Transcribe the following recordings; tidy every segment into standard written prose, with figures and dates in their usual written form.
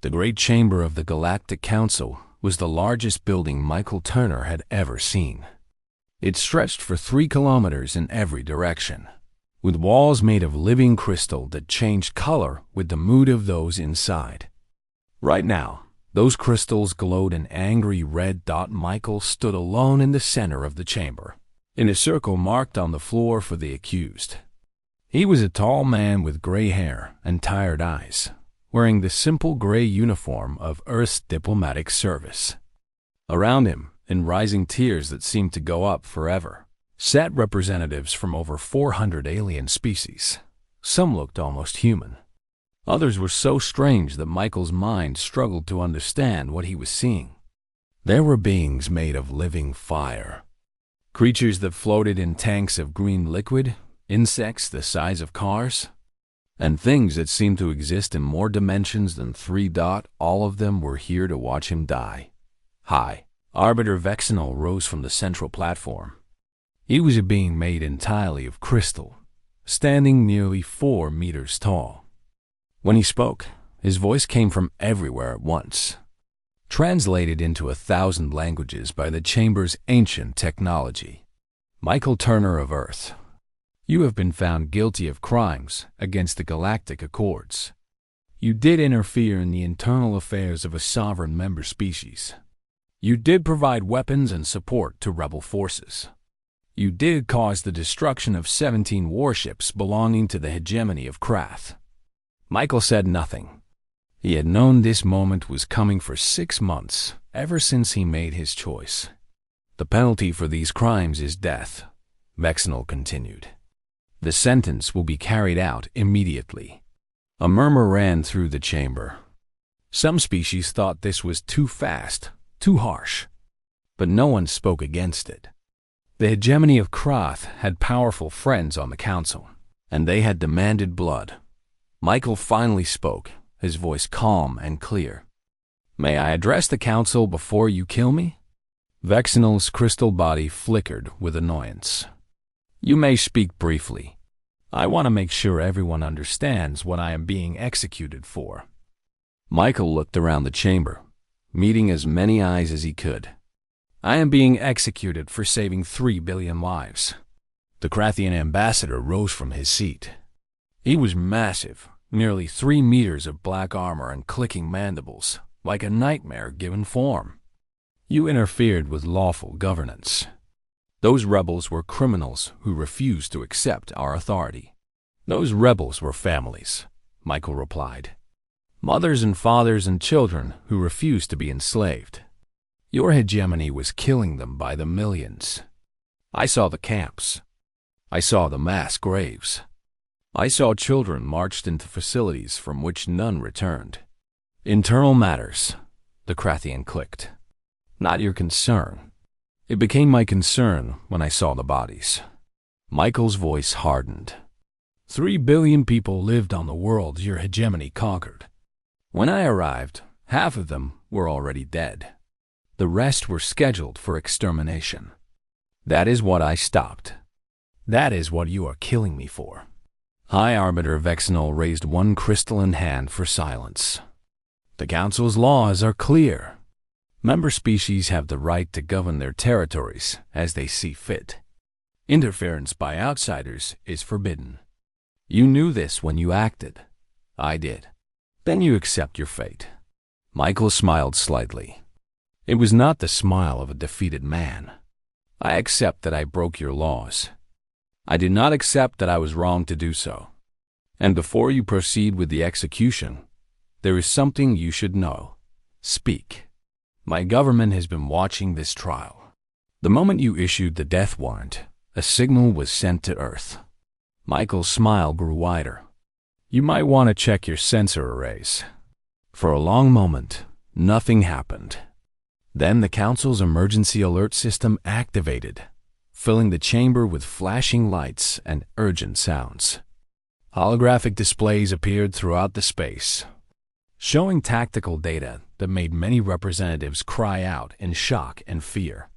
The great chamber of the Galactic Council was the largest building Michael Turner had ever seen. It stretched for 3 kilometers in every direction, with walls made of living crystal that changed color with the mood of those inside. Right now, those crystals glowed an angry red. Michael stood alone in the center of the chamber, in a circle marked on the floor for the accused. He was a tall man with gray hair and tired eyes, wearing the simple gray uniform of Earth's diplomatic service. Around him, in rising tiers that seemed to go up forever, sat representatives from over 400 alien species. Some looked almost human. Others were so strange that Michael's mind struggled to understand what he was seeing. There were beings made of living fire, creatures that floated in tanks of green liquid, insects the size of cars, and things that seemed to exist in more dimensions than 3. All of them were here to watch him die. Hi. Arbiter Vexenol rose from the central platform. He was a being made entirely of crystal, standing nearly 4 meters tall. When he spoke, his voice came from everywhere at once, translated into 1,000 languages by the Chamber's ancient technology. Michael Turner of Earth, you have been found guilty of crimes against the Galactic Accords. You did interfere in the internal affairs of a sovereign member species. You did provide weapons and support to rebel forces. You did cause the destruction of 17 warships belonging to the hegemony of Krath. Michael said nothing. He had known this moment was coming for 6 months, ever since he made his choice. The penalty for these crimes is death, Vexenol continued. The sentence will be carried out immediately. A murmur ran through the chamber. Some species thought this was too fast, too harsh, but no one spoke against it. The hegemony of Krath had powerful friends on the council, and they had demanded blood. Michael finally spoke, his voice calm and clear. May I address the council before you kill me? Vexenol's crystal body flickered with annoyance. You may speak briefly. I want to make sure everyone understands what I am being executed for. Michael looked around the chamber, meeting as many eyes as he could. I am being executed for saving 3 billion lives. The Krathian ambassador rose from his seat. He was massive, nearly 3 meters of black armor and clicking mandibles, like a nightmare given form. You interfered with lawful governance. Those rebels were criminals who refused to accept our authority. Those rebels were families, Michael replied. Mothers and fathers and children who refused to be enslaved. Your hegemony was killing them by the millions. I saw the camps. I saw the mass graves. I saw children marched into facilities from which none returned. Internal matters, the Krathian clicked. Not your concern. It became my concern when I saw the bodies. Michael's voice hardened. 3 billion people lived on the world your hegemony conquered. When I arrived, half of them were already dead. The rest were scheduled for extermination. That is what I stopped. That is what you are killing me for. High Arbiter Vexenol raised one crystalline hand for silence. The Council's laws are clear. Member species have the right to govern their territories as they see fit. Interference by outsiders is forbidden. You knew this when you acted. I did. Then you accept your fate. Michael smiled slightly. It was not the smile of a defeated man. I accept that I broke your laws. I did not accept that I was wrong to do so. And before you proceed with the execution, there is something you should know. Speak. My government has been watching this trial. The moment you issued the death warrant, a signal was sent to Earth. Michael's smile grew wider. You might want to check your sensor arrays. For a long moment, nothing happened. Then the Council's emergency alert system activated, filling the chamber with flashing lights and urgent sounds. Holographic displays appeared throughout the space, showing tactical data that made many representatives cry out in shock and fear.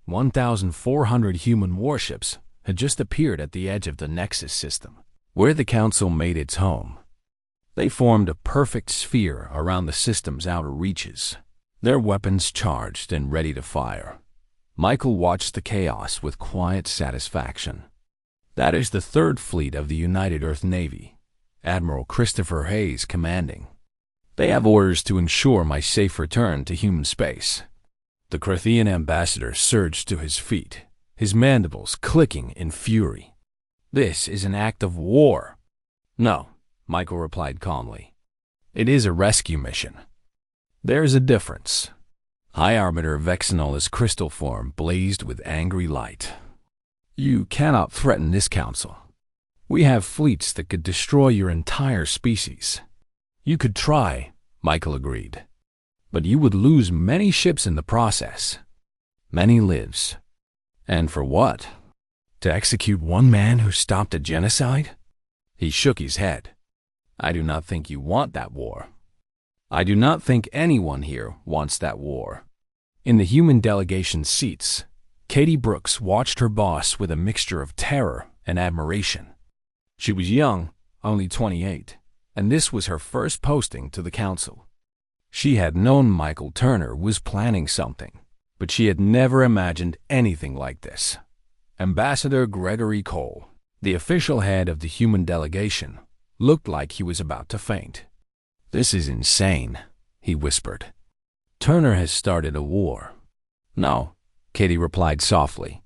1,400 human warships had just appeared at the edge of the Nexus system, where the Council made its home. They formed a perfect sphere around the system's outer reaches, their weapons charged and ready to fire. Michael watched the chaos with quiet satisfaction. That is the Third Fleet of the United Earth Navy, Admiral Christopher Hayes commanding. They have orders to ensure my safe return to human space. The Krathian ambassador surged to his feet, his mandibles clicking in fury. This is an act of war. No, Michael replied calmly. It is a rescue mission. There's a difference. High Arbiter Vexenol's crystal form blazed with angry light. You cannot threaten this council. We have fleets that could destroy your entire species. You could try, Michael agreed. But you would lose many ships in the process. Many lives. And for what? To execute one man who stopped a genocide? He shook his head. I do not think you want that war. I do not think anyone here wants that war. In the human delegation seats, Katie Brooks watched her boss with a mixture of terror and admiration. She was young, only 28, and this was her first posting to the council. She had known Michael Turner was planning something, but she had never imagined anything like this. Ambassador Gregory Cole, the official head of the human delegation, looked like he was about to faint. This is insane, he whispered. Turner has started a war. No, Katie replied softly.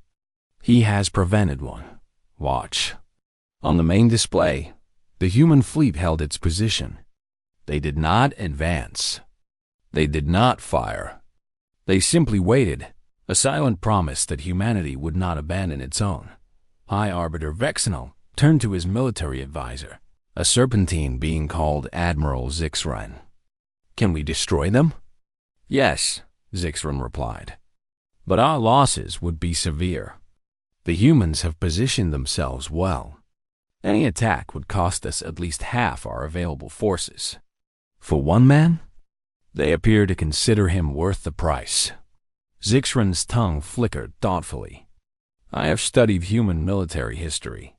He has prevented one. Watch. On the main display, the human fleet held its position. They did not advance. They did not fire. They simply waited, a silent promise that humanity would not abandon its own. High Arbiter Vexenol turned to his military advisor, a serpentine being called Admiral Zixran. Can we destroy them? Yes, Zixran replied. But our losses would be severe. The humans have positioned themselves well. Any attack would cost us at least half our available forces. For one man? They appear to consider him worth the price. Zixran's tongue flickered thoughtfully. I have studied human military history.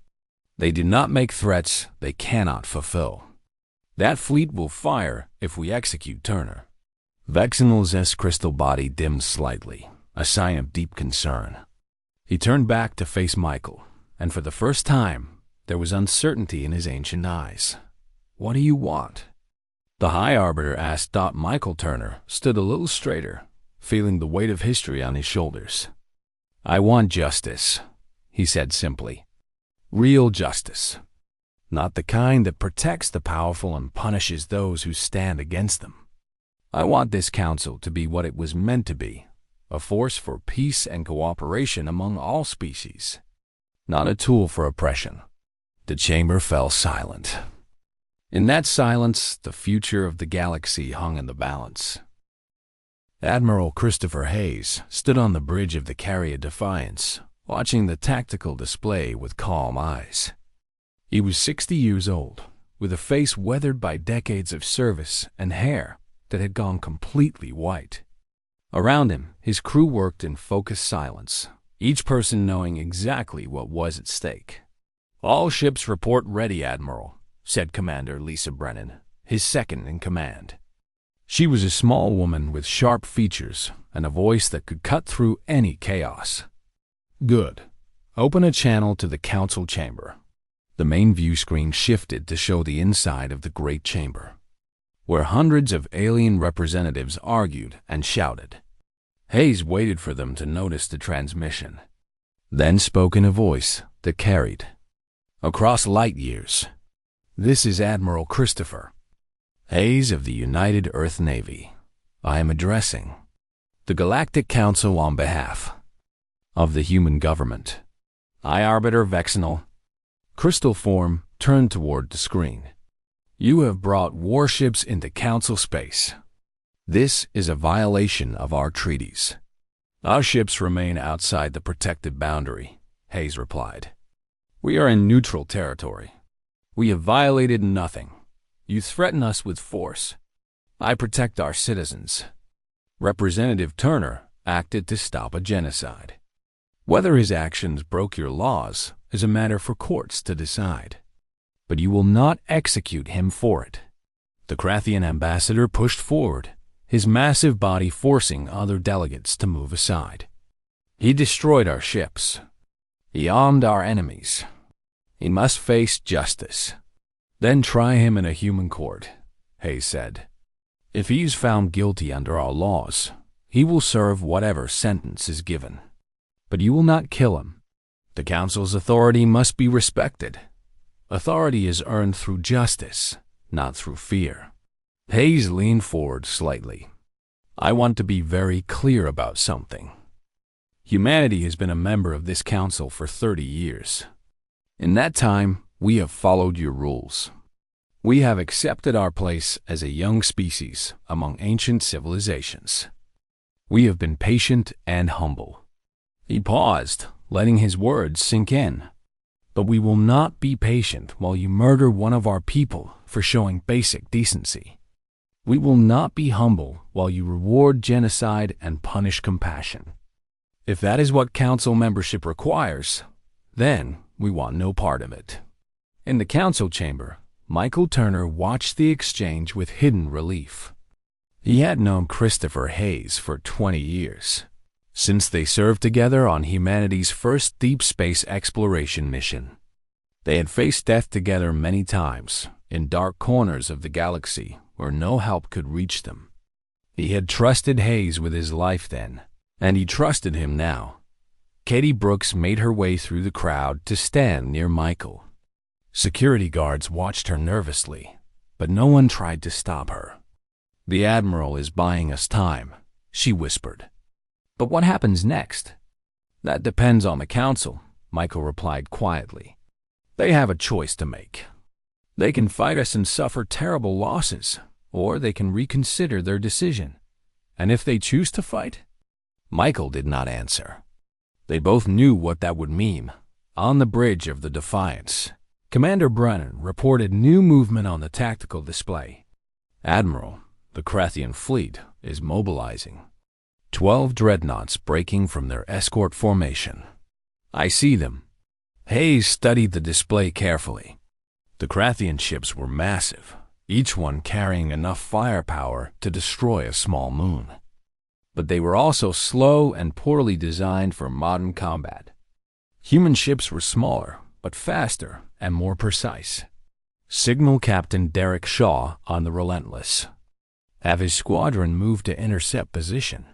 They do not make threats they cannot fulfill. That fleet will fire if we execute Turner. Vexenol's crystal body dimmed slightly, a sign of deep concern. He turned back to face Michael, and for the first time, there was uncertainty in his ancient eyes. What do you want? The High Arbiter asked. Michael Turner stood a little straighter, feeling the weight of history on his shoulders. I want justice, he said simply. Real justice. Not the kind that protects the powerful and punishes those who stand against them. I want this council to be what it was meant to be, a force for peace and cooperation among all species, not a tool for oppression. The chamber fell silent. In that silence, the future of the galaxy hung in the balance. Admiral Christopher Hayes stood on the bridge of the Carrier Defiance, watching the tactical display with calm eyes. He was 60 years old, with a face weathered by decades of service and hair that had gone completely white. Around him, his crew worked in focused silence, each person knowing exactly what was at stake. All ships report ready, Admiral, said Commander Lisa Brennan, his second in command. She was a small woman with sharp features and a voice that could cut through any chaos. Good. Open a channel to the council chamber. The main view screen shifted to show the inside of the great chamber, where hundreds of alien representatives argued and shouted. Hayes waited for them to notice the transmission, then spoke in a voice that carried across light years. This is Admiral Christopher Hayes of the United Earth Navy. I am addressing the Galactic Council on behalf of the human government. High Arbiter Vexenol. Crystal form turned toward the screen. You have brought warships into council space. This is a violation of our treaties. Our ships remain outside the protected boundary, Hayes replied. We are in neutral territory. We have violated nothing. You threaten us with force. I protect our citizens. Representative Turner acted to stop a genocide. Whether his actions broke your laws is a matter for courts to decide. But you will not execute him for it. The Krathian ambassador pushed forward, his massive body forcing other delegates to move aside. He destroyed our ships. He armed our enemies. He must face justice. Then try him in a human court, Hayes said. If he is found guilty under our laws, he will serve whatever sentence is given. But you will not kill him. The Council's authority must be respected. Authority is earned through justice, not through fear. Hayes leaned forward slightly. I want to be very clear about something. Humanity has been a member of this council for 30 years. In that time, we have followed your rules. We have accepted our place as a young species among ancient civilizations. We have been patient and humble. He paused, letting his words sink in. But we will not be patient while you murder one of our people for showing basic decency. We will not be humble while you reward genocide and punish compassion. If that is what council membership requires, then we want no part of it. In the council chamber, Michael Turner watched the exchange with hidden relief. He had known Christopher Hayes for 20 years, since they served together on humanity's first deep space exploration mission. They had faced death together many times, in dark corners of the galaxy where no help could reach them. He had trusted Hayes with his life then, and he trusted him now. Katie Brooks made her way through the crowd to stand near Michael. Security guards watched her nervously, but no one tried to stop her. The Admiral is buying us time, she whispered. But what happens next? That depends on the Council, Michael replied quietly. They have a choice to make. They can fight us and suffer terrible losses, or they can reconsider their decision. And if they choose to fight? Michael did not answer. They both knew what that would mean. On the bridge of the Defiance, Commander Brennan reported new movement on the tactical display. Admiral, the Krathian fleet is mobilizing. 12 dreadnoughts breaking from their escort formation. I see them. Hayes studied the display carefully. The Krathian ships were massive, each one carrying enough firepower to destroy a small moon. But they were also slow and poorly designed for modern combat. Human ships were smaller, but faster and more precise. Signal Captain Derek Shaw on the Relentless. Have his squadron move to intercept position.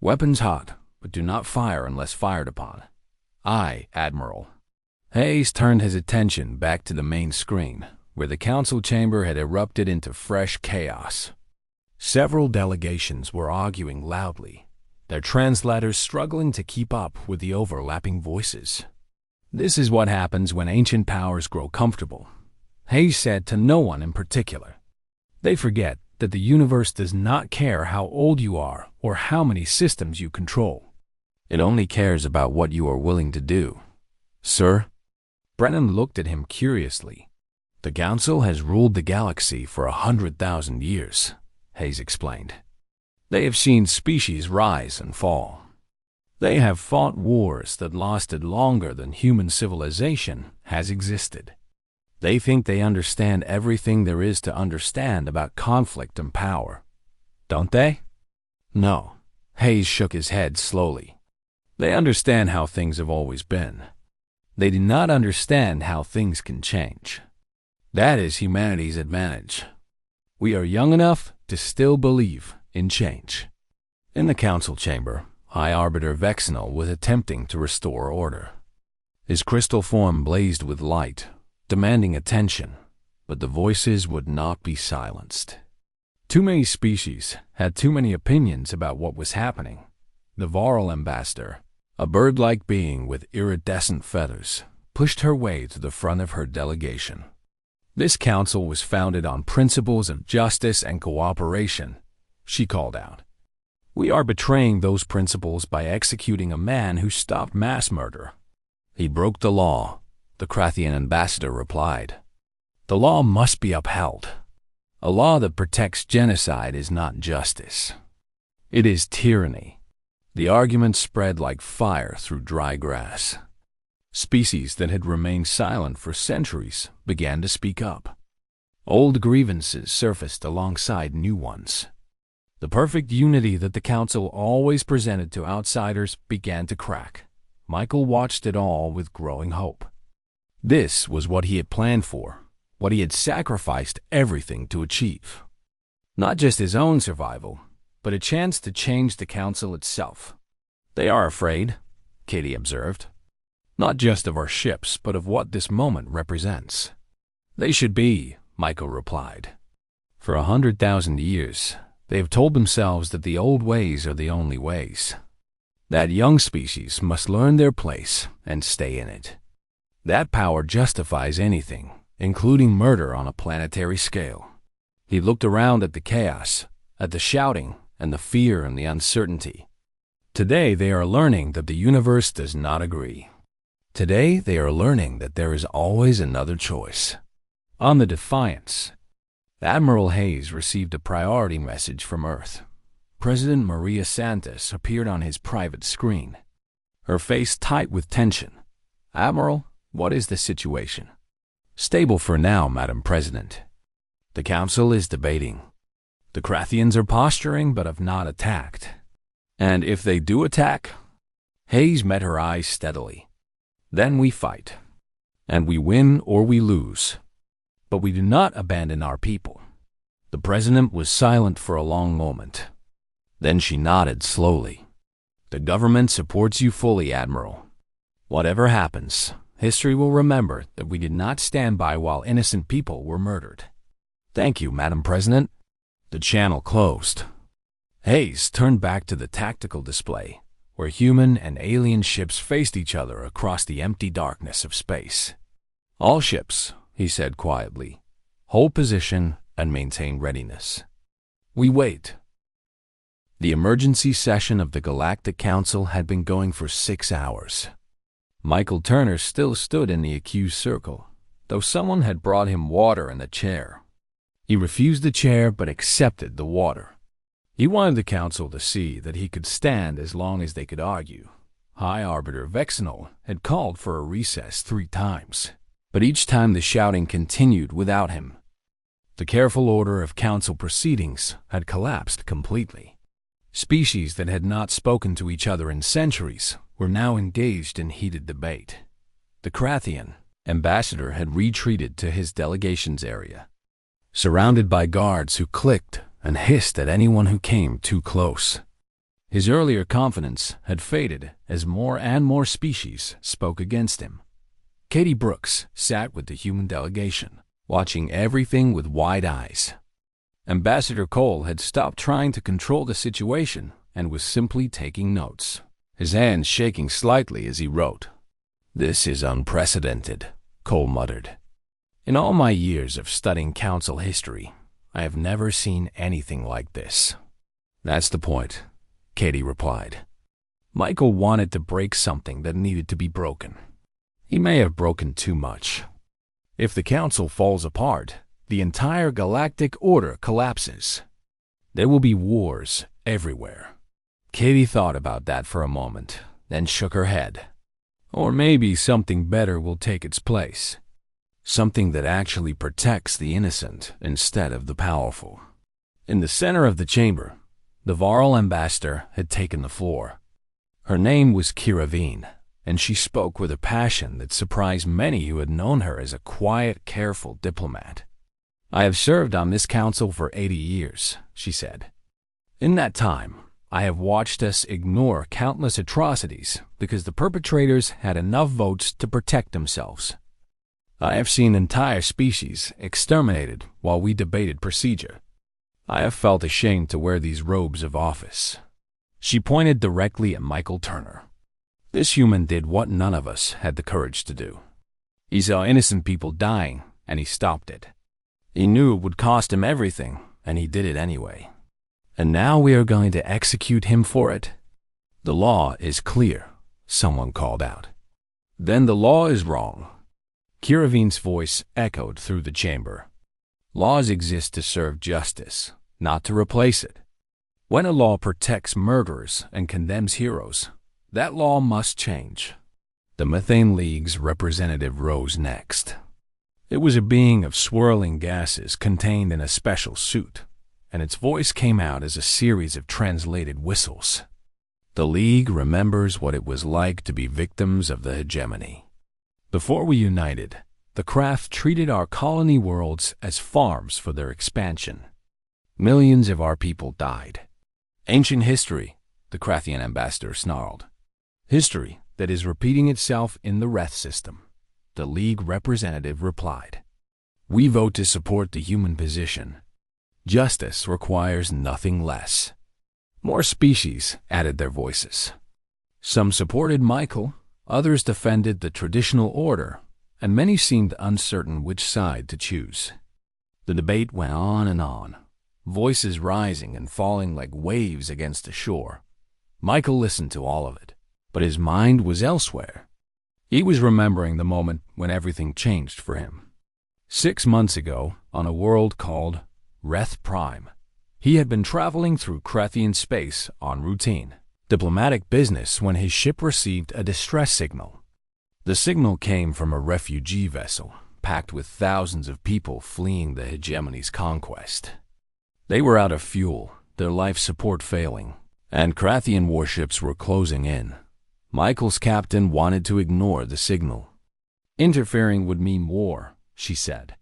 Weapons hot, but do not fire unless fired upon. Aye, Admiral. Hayes turned his attention back to the main screen, where the council chamber had erupted into fresh chaos. Several delegations were arguing loudly, their translators struggling to keep up with the overlapping voices. This is what happens when ancient powers grow comfortable, Hayes said to no one in particular. They forget that the universe does not care how old you are or how many systems you control. It only cares about what you are willing to do. Sir? Brennan looked at him curiously. The Council has ruled the galaxy for 100,000 years, Hayes explained. They have seen species rise and fall. They have fought wars that lasted longer than human civilization has existed. They think they understand everything there is to understand about conflict and power. Don't they? No. Hayes shook his head slowly. They understand how things have always been. They do not understand how things can change. That is humanity's advantage. We are young enough to still believe in change. In the council chamber, High Arbiter Vexenal was attempting to restore order. His crystal form blazed with light, demanding attention, but the voices would not be silenced. Too many species had too many opinions about what was happening. The Varl ambassador, a bird-like being with iridescent feathers, pushed her way to the front of her delegation. This council was founded on principles of justice and cooperation, she called out. We are betraying those principles by executing a man who stopped mass murder. He broke the law, the Krathian ambassador replied. The law must be upheld. A law that protects genocide is not justice. It is tyranny. The argument spread like fire through dry grass. Species that had remained silent for centuries began to speak up. Old grievances surfaced alongside new ones. The perfect unity that the council always presented to outsiders began to crack. Michael watched it all with growing hope. This was what he had planned for, what he had sacrificed everything to achieve. Not just his own survival, but a chance to change the council itself. "They are afraid," Katie observed. "Not just of our ships, but of what this moment represents." "They should be," Michael replied. "For 100,000 years, they have told themselves that the old ways are the only ways. That young species must learn their place and stay in it. That power justifies anything, including murder on a planetary scale." He looked around at the chaos, at the shouting and the fear and the uncertainty. Today they are learning that the universe does not agree. Today they are learning that there is always another choice. On the Defiance, Admiral Hayes received a priority message from Earth. President Maria Santos appeared on his private screen, her face tight with tension. "Admiral, what is the situation?" "Stable for now, Madam President. The Council is debating. The Krathians are posturing but have not attacked. And if they do attack..." Hayes met her eyes steadily. "Then we fight. And we win or we lose. But we do not abandon our people." The President was silent for a long moment. Then she nodded slowly. "The government supports you fully, Admiral. Whatever happens, history will remember that we did not stand by while innocent people were murdered." "Thank you, Madam President." The channel closed. Hayes turned back to the tactical display, where human and alien ships faced each other across the empty darkness of space. "All ships," he said quietly, "hold position and maintain readiness. We wait." The emergency session of the Galactic Council had been going for 6 hours. Michael Turner still stood in the accused circle, though someone had brought him water in the chair. He refused the chair but accepted the water. He wanted the council to see that he could stand as long as they could argue. High Arbiter Vexenol had called for a recess 3 times, but each time the shouting continued without him. The careful order of council proceedings had collapsed completely. Species that had not spoken to each other in centuries were now engaged in heated debate. The Krathian ambassador had retreated to his delegation's area, surrounded by guards who clicked and hissed at anyone who came too close. His earlier confidence had faded as more and more species spoke against him. Katie Brooks sat with the human delegation, watching everything with wide eyes. Ambassador Cole had stopped trying to control the situation and was simply taking notes, his hands shaking slightly as he wrote. "This is unprecedented," Cole muttered. "In all my years of studying council history, I have never seen anything like this." "That's the point," Katie replied. Michael wanted to break something that needed to be broken. He may have broken too much. If the council falls apart, the entire galactic order collapses. There will be wars everywhere. Katie thought about that for a moment, then shook her head. Or maybe something better will take its place. Something that actually protects the innocent instead of the powerful. In the center of the chamber, the Varl ambassador had taken the floor. Her name was Kira Veen, and she spoke with a passion that surprised many who had known her as a quiet, careful diplomat. "I have served on this council for 80 years, she said. "In that time, I have watched us ignore countless atrocities because the perpetrators had enough votes to protect themselves. I have seen entire species exterminated while we debated procedure. I have felt ashamed to wear these robes of office." She pointed directly at Michael Turner. This human did what none of us had the courage to do. He saw innocent people dying, and he stopped it. He knew it would cost him everything, and he did it anyway. And now we are going to execute him for it? "The law is clear," someone called out. "Then the law is wrong." Kiravin's voice echoed through the chamber. "Laws exist to serve justice, not to replace it. When a law protects murderers and condemns heroes, that law must change." The Methane League's representative rose next. It was a being of swirling gases contained in a special suit, and its voice came out as a series of translated whistles. The League remembers what it was like to be victims of the hegemony. Before we united, the craft treated our colony worlds as farms for their expansion. Millions of our people died. Ancient history, the Krathian ambassador snarled. History that is repeating itself in the Reth system, the League representative replied. We vote to support the human position. Justice requires nothing less. More species added their voices. Some supported Michael, others defended the traditional order, and many seemed uncertain which side to choose. The debate went on and on, voices rising and falling like waves against the shore. Michael listened to all of it, but his mind was elsewhere. He was remembering the moment when everything changed for him. 6 months ago, on a world called Reth Prime, he had been traveling through Krathian space on routine, diplomatic business when his ship received a distress signal. The signal came from a refugee vessel, packed with thousands of people fleeing the hegemony's conquest. They were out of fuel, their life support failing, and Krathian warships were closing in. Michael's captain wanted to ignore the signal. Interfering would mean war, she said.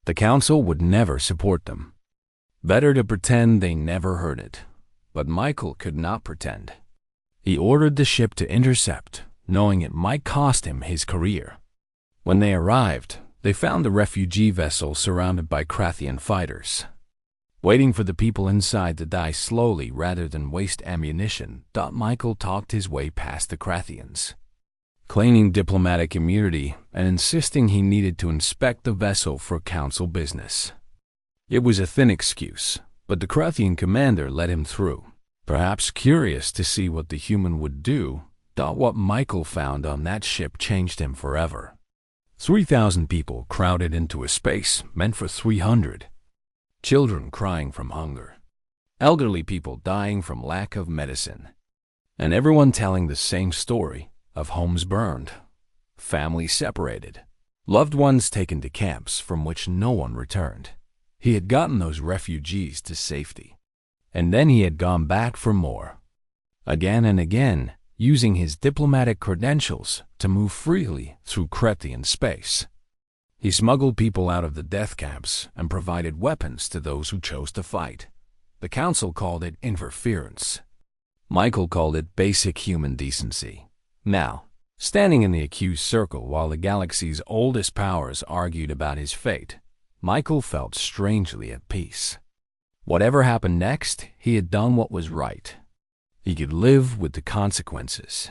The council would never support them. Better to pretend they never heard it. But Michael could not pretend. He ordered the ship to intercept, knowing it might cost him his career. When they arrived, they found the refugee vessel surrounded by Krathian fighters. Waiting for the people inside to die slowly rather than waste ammunition, Michael talked his way past the Krathians, claiming diplomatic immunity and insisting he needed to inspect the vessel for council business. It was a thin excuse, but the Krathian commander let him through, perhaps curious to see what the human would do. What Michael found on that ship changed him forever. 3,000 people crowded into a space meant for 300. Children crying from hunger. Elderly people dying from lack of medicine. And everyone telling the same story of homes burned, families separated, loved ones taken to camps from which no one returned. He had gotten those refugees to safety, and then he had gone back for more. Again and again, using his diplomatic credentials to move freely through Krathian space. He smuggled people out of the death camps and provided weapons to those who chose to fight. The council called it interference. Michael called it basic human decency. Now, standing in the accused circle while the galaxy's oldest powers argued about his fate, Michael felt strangely at peace. Whatever happened next, he had done what was right. He could live with the consequences,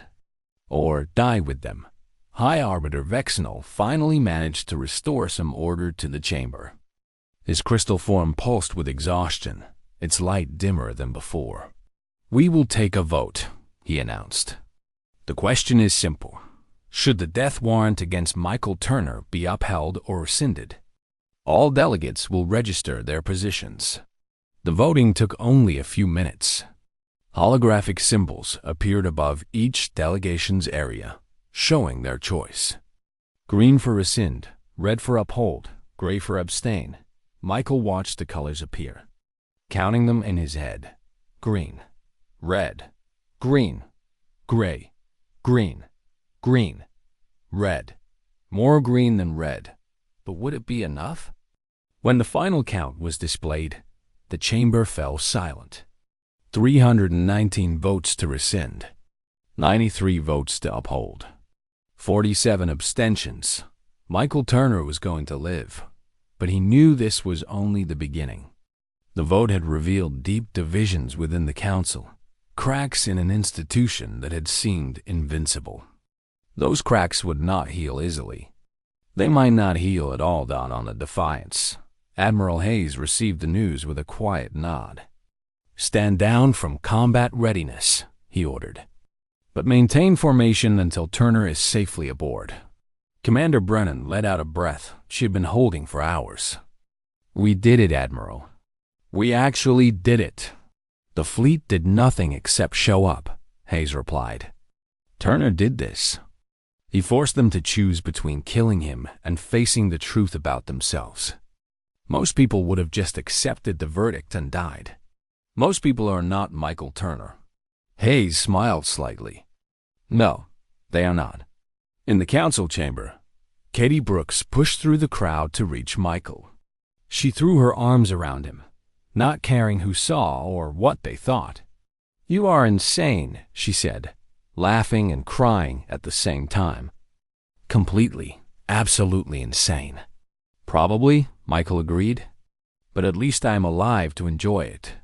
or die with them. High Arbiter Vexenal finally managed to restore some order to the chamber. His crystal form pulsed with exhaustion, its light dimmer than before. We will take a vote, he announced. The question is simple. Should the death warrant against Michael Turner be upheld or rescinded? All delegates will register their positions. The voting took only a few minutes. Holographic symbols appeared above each delegation's area, showing their choice. Green for rescind, red for uphold, gray for abstain. Michael watched the colors appear, counting them in his head. Green, red, green, gray, green, green, red. More green than red. But would it be enough? When the final count was displayed, the chamber fell silent. 319 votes to rescind, 93 votes to uphold, 47 abstentions. Michael Turner was going to live, but he knew this was only the beginning. The vote had revealed deep divisions within the council, cracks in an institution that had seemed invincible. Those cracks would not heal easily. They might not heal at all down on the Defiance. Admiral Hayes received the news with a quiet nod. Stand down from combat readiness, he ordered. But maintain formation until Turner is safely aboard. Commander Brennan let out a breath she had been holding for hours. We did it, Admiral. We actually did it. The fleet did nothing except show up, Hayes replied. Turner did this. He forced them to choose between killing him and facing the truth about themselves. Most people would have just accepted the verdict and died. Most people are not Michael Turner. Hayes smiled slightly. No, they are not. In the council chamber, Katie Brooks pushed through the crowd to reach Michael. She threw her arms around him, not caring who saw or what they thought. "You are insane," she said, laughing and crying at the same time. "Completely, absolutely insane." "Probably," Michael agreed, "but at least I am alive to enjoy it."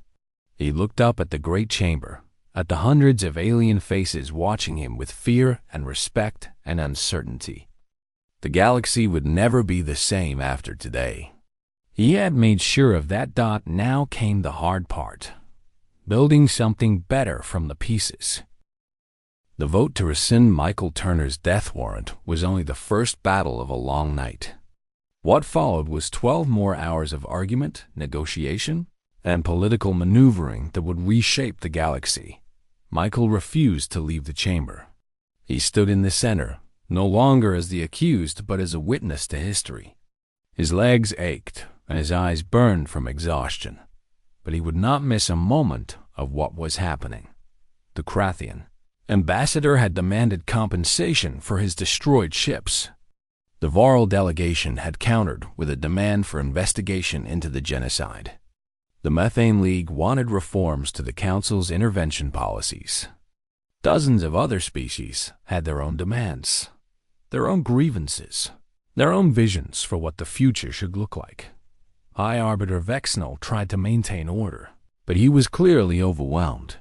He looked up at the great chamber, at the hundreds of alien faces watching him with fear and respect and uncertainty. The galaxy would never be the same after today. He had made sure of that. Now came the hard part: building something better from the pieces. The vote to rescind Michael Turner's death warrant was only the first battle of a long night. What followed was 12 more hours of argument, negotiation, and political maneuvering that would reshape the galaxy. Michael refused to leave the chamber. He stood in the center, no longer as the accused but as a witness to history. His legs ached and his eyes burned from exhaustion, but he would not miss a moment of what was happening. The Krathian ambassador had demanded compensation for his destroyed ships. The Varl delegation had countered with a demand for investigation into the genocide. The Methane League wanted reforms to the Council's intervention policies. Dozens of other species had their own demands, their own grievances, their own visions for what the future should look like. High Arbiter Vexnal tried to maintain order, but he was clearly overwhelmed.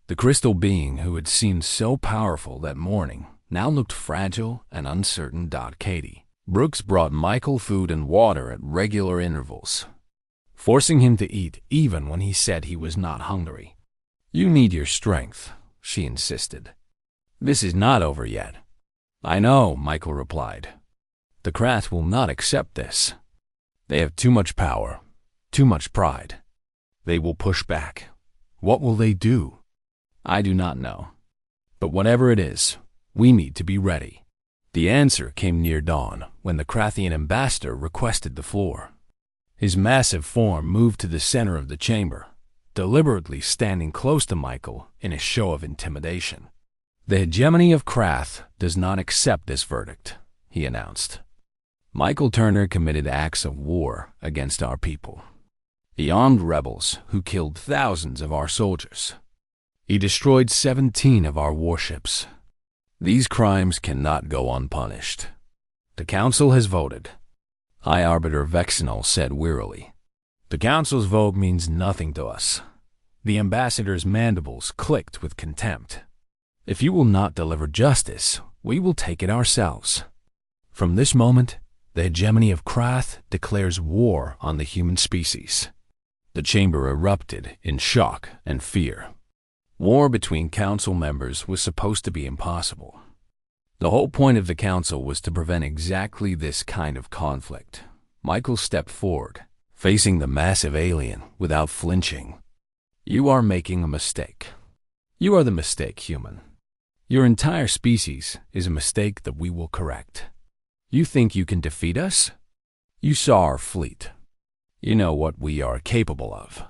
The crystal being who had seemed so powerful that morning now looked fragile and uncertain. Katie Brooks brought Michael food and water at regular intervals, forcing him to eat even when he said he was not hungry. "You need your strength," she insisted. "This is not over yet." "I know," Michael replied. "The Krath will not accept this. They have too much power, too much pride. They will push back. What will they do? I do not know. But whatever it is, we need to be ready." The answer came near dawn when the Krathian ambassador requested the floor. His massive form moved to the center of the chamber, deliberately standing close to Michael in a show of intimidation. "The hegemony of Krath does not accept this verdict," he announced. "Michael Turner committed acts of war against our people. He armed rebels who killed thousands of our soldiers. He destroyed 17 of our warships. These crimes cannot go unpunished. The Council has voted." High Arbiter Vexnal said wearily. "The Council's vote means nothing to us." The ambassador's mandibles clicked with contempt. "If you will not deliver justice, we will take it ourselves. From this moment, the hegemony of Krath declares war on the human species." The chamber erupted in shock and fear. War between council members was supposed to be impossible. The whole point of the council was to prevent exactly this kind of conflict. Michael stepped forward, facing the massive alien without flinching. "You are making a mistake. You are the mistake, human. Your entire species is a mistake that we will correct. You think you can defeat us? You saw our fleet. You know what we are capable of."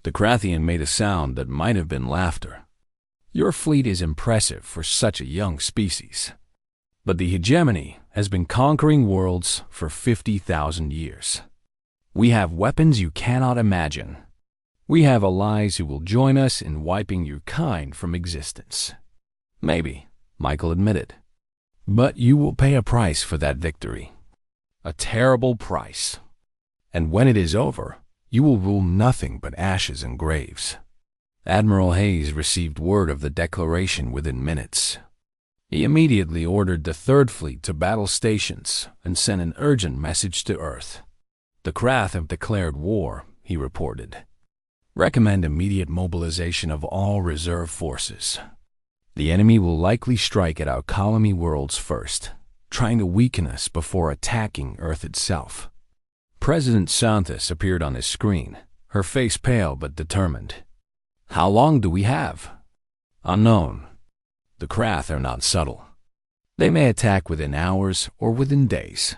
The Krathian made a sound that might have been laughter. "Your fleet is impressive for such a young species. But the hegemony has been conquering worlds for 50,000 years. We have weapons you cannot imagine. We have allies who will join us in wiping your kind from existence." "Maybe," Michael admitted. "But you will pay a price for that victory. A terrible price. And when it is over, you will rule nothing but ashes and graves." Admiral Hayes received word of the declaration within minutes. He immediately ordered the Third Fleet to battle stations and sent an urgent message to Earth. "The Krath have declared war," he reported. "Recommend immediate mobilization of all reserve forces. The enemy will likely strike at our colony worlds first, trying to weaken us before attacking Earth itself." President Santhus appeared on his screen, her face pale but determined. "How long do we have?" "Unknown. The Krath are not subtle. They may attack within hours or within days.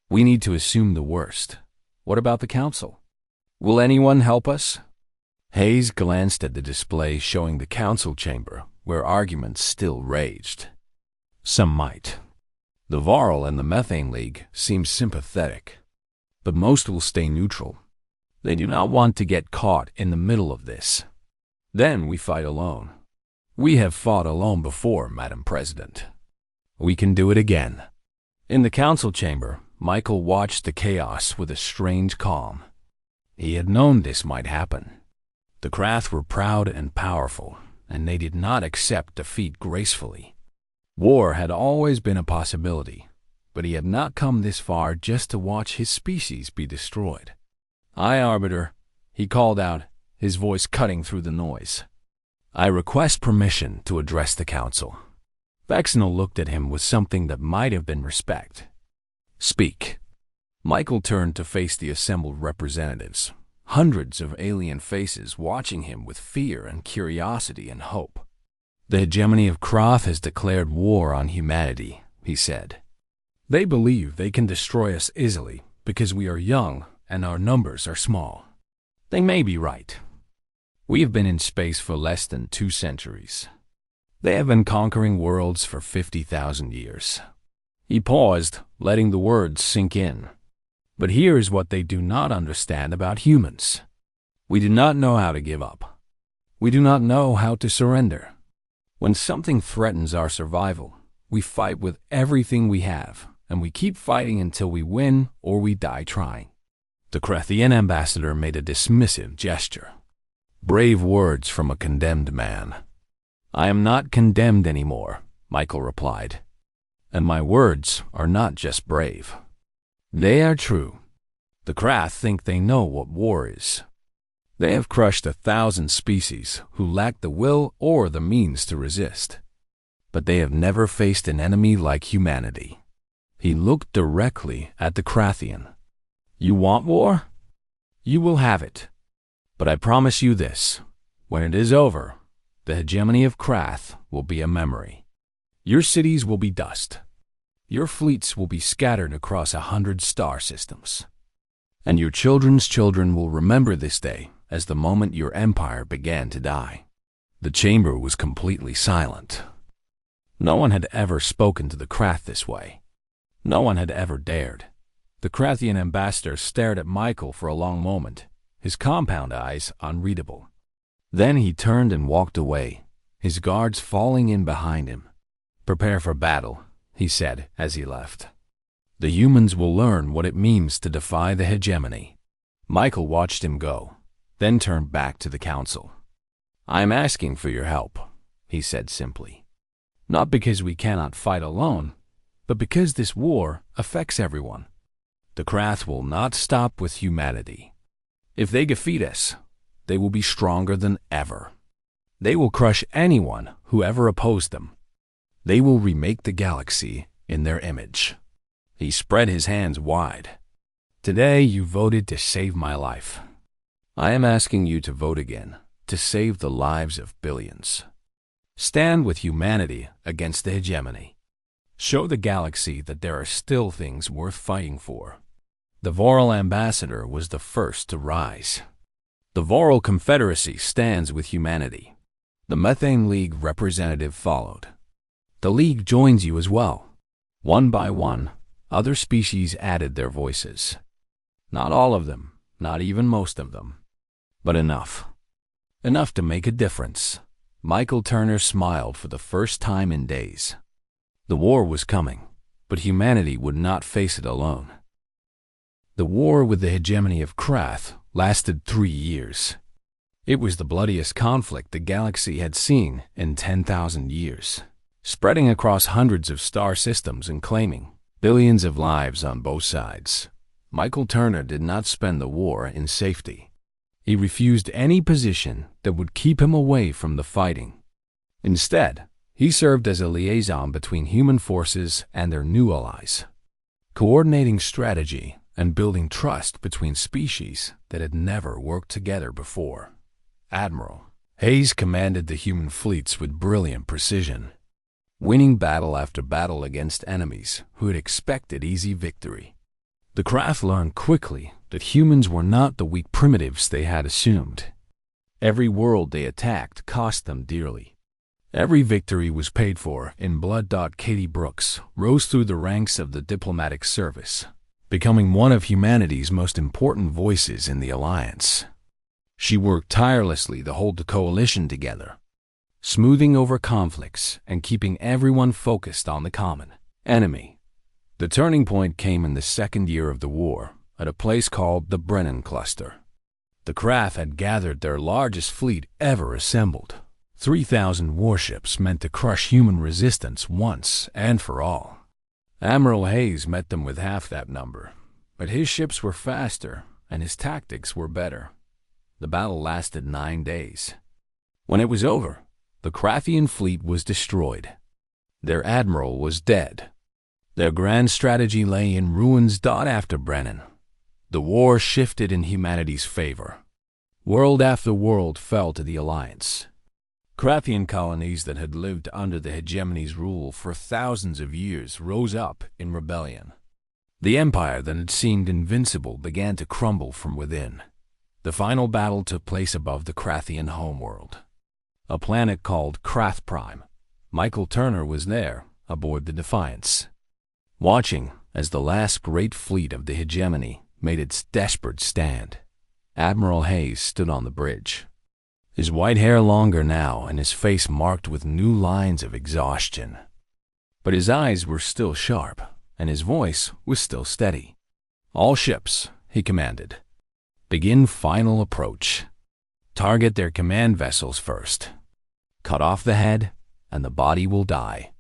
We need to assume the worst. What about the council? Will anyone help us? Hayes glanced at the display showing the council chamber, where arguments still raged. Some might. The Varl and the Methane League seem sympathetic, but most will stay neutral. They do not want to get caught in the middle of this. Then we fight alone. We have fought alone before, Madam President. We can do it again. In the council chamber, Michael watched the chaos with a strange calm. He had known this might happen. The Krath were proud and powerful, and they did not accept defeat gracefully. War had always been a possibility, but he had not come this far just to watch his species be destroyed. "Aye, Arbiter," he called out, his voice cutting through the noise. "I request permission to address the council." Vexenal looked at him with something that might have been respect. "Speak." Michael turned to face the assembled representatives, hundreds of alien faces watching him with fear and curiosity and hope. "The hegemony of Krath has declared war on humanity," he said. "They believe they can destroy us easily because we are young and our numbers are small. They may be right. We have been in space for less than 2 centuries. They have been conquering worlds for 50,000 years." He paused, letting the words sink in. "But here is what they do not understand about humans. We do not know how to give up. We do not know how to surrender. When something threatens our survival, we fight with everything we have, and we keep fighting until we win or we die trying." The Krathian ambassador made a dismissive gesture. Brave words from a condemned man. "I am not condemned anymore," Michael replied. "And my words are not just brave. They are true. The Krath think they know what war is. They have crushed 1,000 species who lack the will or the means to resist. But they have never faced an enemy like humanity." He looked directly at the Krathian. "You want war? You will have it. But I promise you this, when it is over, the hegemony of Krath will be a memory. Your cities will be dust. Your fleets will be scattered across 100 star systems. And your children's children will remember this day as the moment your empire began to die." The chamber was completely silent. No one had ever spoken to the Krath this way. No one had ever dared. The Krathian ambassador stared at Michael for a long moment, his compound eyes unreadable. Then he turned and walked away, his guards falling in behind him. "Prepare for battle," he said as he left. "The humans will learn what it means to defy the hegemony." Michael watched him go, then turned back to the council. "I am asking for your help," he said simply. "Not because we cannot fight alone, but because this war affects everyone. The Krath will not stop with humanity. If they defeat us, they will be stronger than ever. They will crush anyone who ever opposed them. They will remake the galaxy in their image." He spread his hands wide. "Today you voted to save my life. I am asking you to vote again, to save the lives of billions. Stand with humanity against the hegemony. Show the galaxy that there are still things worth fighting for." The Voral ambassador was the first to rise. "The Voral Confederacy stands with humanity." The Methane League representative followed. "The League joins you as well." One by one, other species added their voices. Not all of them, not even most of them, but enough. Enough to make a difference. Michael Turner smiled for the first time in days. The war was coming, but humanity would not face it alone. The war with the hegemony of Krath lasted 3 years. It was the bloodiest conflict the galaxy had seen in 10,000 years, spreading across hundreds of star systems and claiming billions of lives on both sides. Michael Turner did not spend the war in safety. He refused any position that would keep him away from the fighting. Instead, he served as a liaison between human forces and their new allies, coordinating strategy and building trust between species that had never worked together before. Admiral Hayes commanded the human fleets with brilliant precision. winning battle after battle against enemies who had expected easy victory. The craft learned quickly that humans were not the weak primitives they had assumed. Every world they attacked cost them dearly. Every victory was paid for in blood. Katie Brooks rose through the ranks of the diplomatic service, becoming one of humanity's most important voices in the Alliance. She worked tirelessly to hold the coalition together, smoothing over conflicts and keeping everyone focused on the common enemy. The turning point came in the second year of the war at a place called the Brennan Cluster. The craft had gathered their largest fleet ever assembled, 3,000 warships meant to crush human resistance once and for all. Admiral Hayes met them with half that number, but his ships were faster and his tactics were better. The battle lasted 9 days. When it was over, the Krathian fleet was destroyed. Their admiral was dead. Their grand strategy lay in ruins. After Brennan, the war shifted in humanity's favor. World after world fell to the Alliance. Krathian colonies that had lived under the hegemony's rule for thousands of years rose up in rebellion. The empire that had seemed invincible began to crumble from within. The final battle took place above the Krathian homeworld, a planet called Krath Prime. Michael Turner was there, aboard the Defiance, watching as the last great fleet of the hegemony made its desperate stand. Admiral Hayes stood on the bridge, his white hair longer now and his face marked with new lines of exhaustion. But his eyes were still sharp, and his voice was still steady. "All ships," he commanded, "begin final approach. Target their command vessels first. Cut off the head, and the body will die."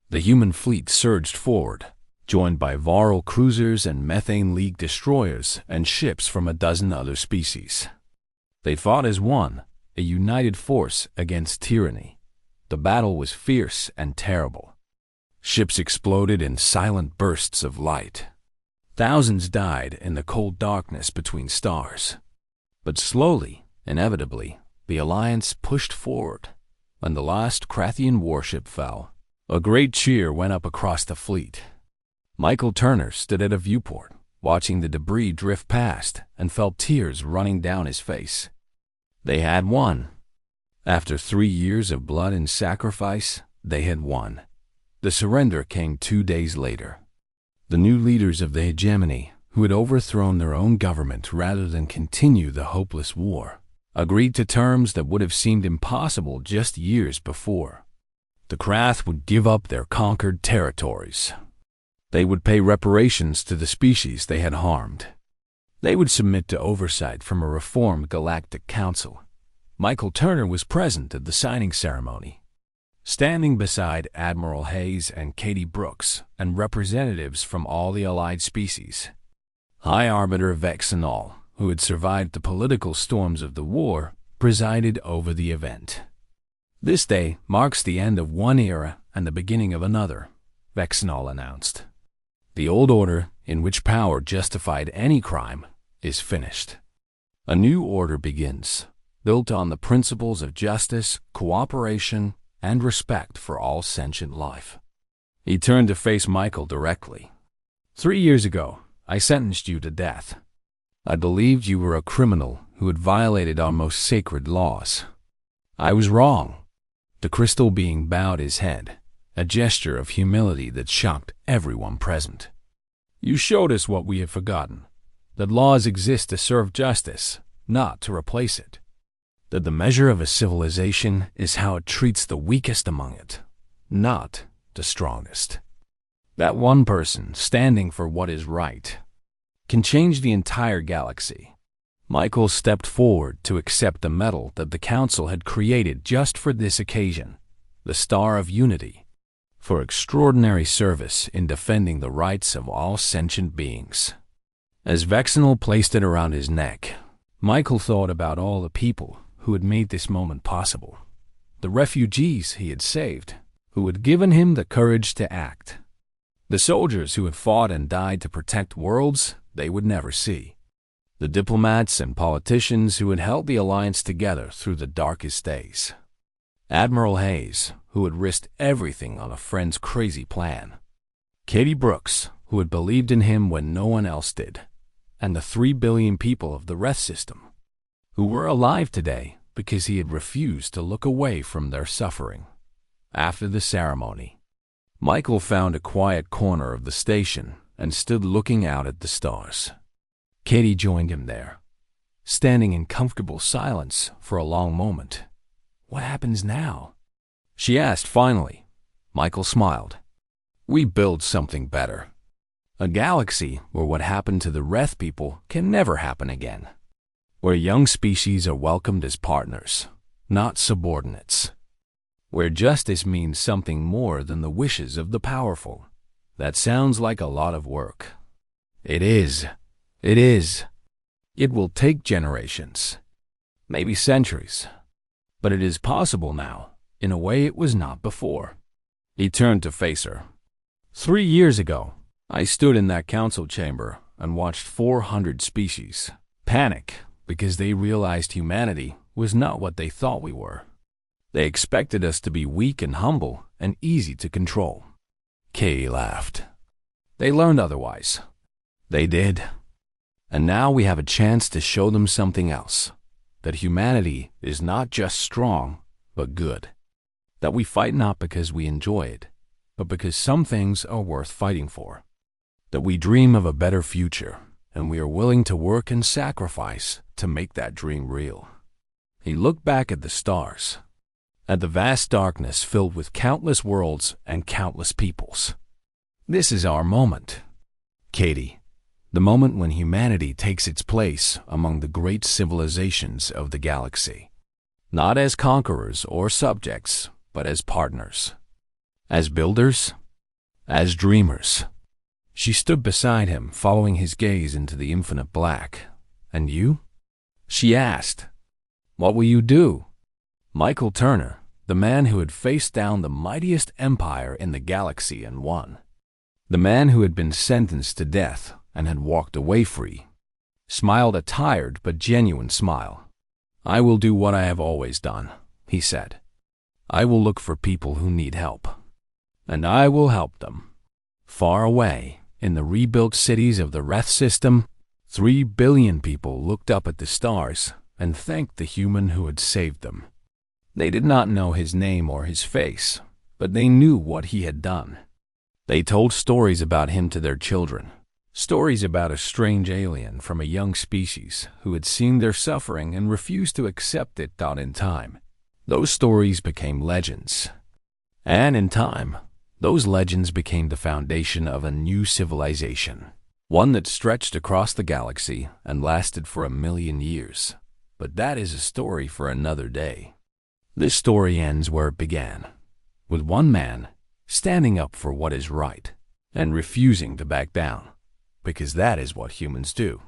The human fleet surged forward, joined by Varl cruisers and Methane League destroyers and ships from a dozen other species. They fought as one, a united force against tyranny. The battle was fierce and terrible. Ships exploded in silent bursts of light. Thousands died in the cold darkness between stars. But slowly, inevitably, the Alliance pushed forward. When the last Krathian warship fell, a great cheer went up across the fleet. Michael Turner stood at a viewport, watching the debris drift past, and felt tears running down his face. They had won. After 3 years of blood and sacrifice, they had won. The surrender came 2 days later. The new leaders of the hegemony, who had overthrown their own government rather than continue the hopeless war, agreed to terms that would have seemed impossible just years before. The Krath would give up their conquered territories. They would pay reparations to the species they had harmed. They would submit to oversight from a reformed Galactic Council. Michael Turner was present at the signing ceremony, standing beside Admiral Hayes and Katie Brooks and representatives from all the allied species. High Arbiter Vexenol, who had survived the political storms of the war, presided over the event. "This day marks the end of one era and the beginning of another," Vexenol announced. "The old order, in which power justified any crime, is finished. A new order begins, built on the principles of justice, cooperation, and respect for all sentient life." He turned to face Michael directly. 3 years ago, I sentenced you to death. I believed you were a criminal who had violated our most sacred laws. I was wrong." The crystal being bowed his head, a gesture of humility that shocked everyone present. "You showed us what we had forgotten, that laws exist to serve justice, not to replace it. That the measure of a civilization is how it treats the weakest among it, not the strongest. That one person standing for what is right can change the entire galaxy." Michael stepped forward to accept the medal that the Council had created just for this occasion, the Star of Unity, for extraordinary service in defending the rights of all sentient beings. As Vexenol placed it around his neck, Michael thought about all the people who had made this moment possible, the refugees he had saved, who had given him the courage to act, the soldiers who had fought and died to protect worlds they would never see, the diplomats and politicians who had held the Alliance together through the darkest days. Admiral Hayes, who had risked everything on a friend's crazy plan, Katie Brooks, who had believed in him when no one else did, and the 3 billion people of the Reth system, who were alive today because he had refused to look away from their suffering. After the ceremony, Michael found a quiet corner of the station and stood looking out at the stars. Katie joined him there, standing in comfortable silence for a long moment. "What happens now?" she asked finally. Michael smiled. "We build something better. A galaxy where what happened to the Reth people can never happen again. Where young species are welcomed as partners, not subordinates. Where justice means something more than the wishes of the powerful." That sounds like a lot of work. It is. It is. It will take generations, maybe centuries. But it is possible now, in a way it was not before. He turned to face her. 3 years ago, I stood in that council chamber and watched 400 species panic because they realized humanity was not what they thought we were. They expected us to be weak and humble and easy to control. Kay laughed. They learned otherwise. They did. And now we have a chance to show them something else. That humanity is not just strong, but good. That we fight not because we enjoy it, but because some things are worth fighting for. That we dream of a better future, and we are willing to work and sacrifice to make that dream real. He looked back at the stars, at the vast darkness filled with countless worlds and countless peoples. This is our moment, Katie. The moment when humanity takes its place among the great civilizations of the galaxy. Not as conquerors or subjects, but as partners. As builders. As dreamers. She stood beside him, following his gaze into the infinite black. "And you?" she asked. "What will you do?" Michael Turner, the man who had faced down the mightiest empire in the galaxy and won. The man who had been sentenced to death and had walked away free, smiled a tired but genuine smile. "I will do what I have always done," he said. "I will look for people who need help. And I will help them." Far away, in the rebuilt cities of the Reth system, 3 billion people looked up at the stars and thanked the human who had saved them. They did not know his name or his face, but they knew what he had done. They told stories about him to their children, stories about a strange alien from a young species who had seen their suffering and refused to accept it. In time, those stories became legends. And in time, those legends became the foundation of a new civilization, one that stretched across the galaxy and lasted for 1,000,000 years. But that is a story for another day. This story ends where it began, with one man standing up for what is right and refusing to back down, because that is what humans do.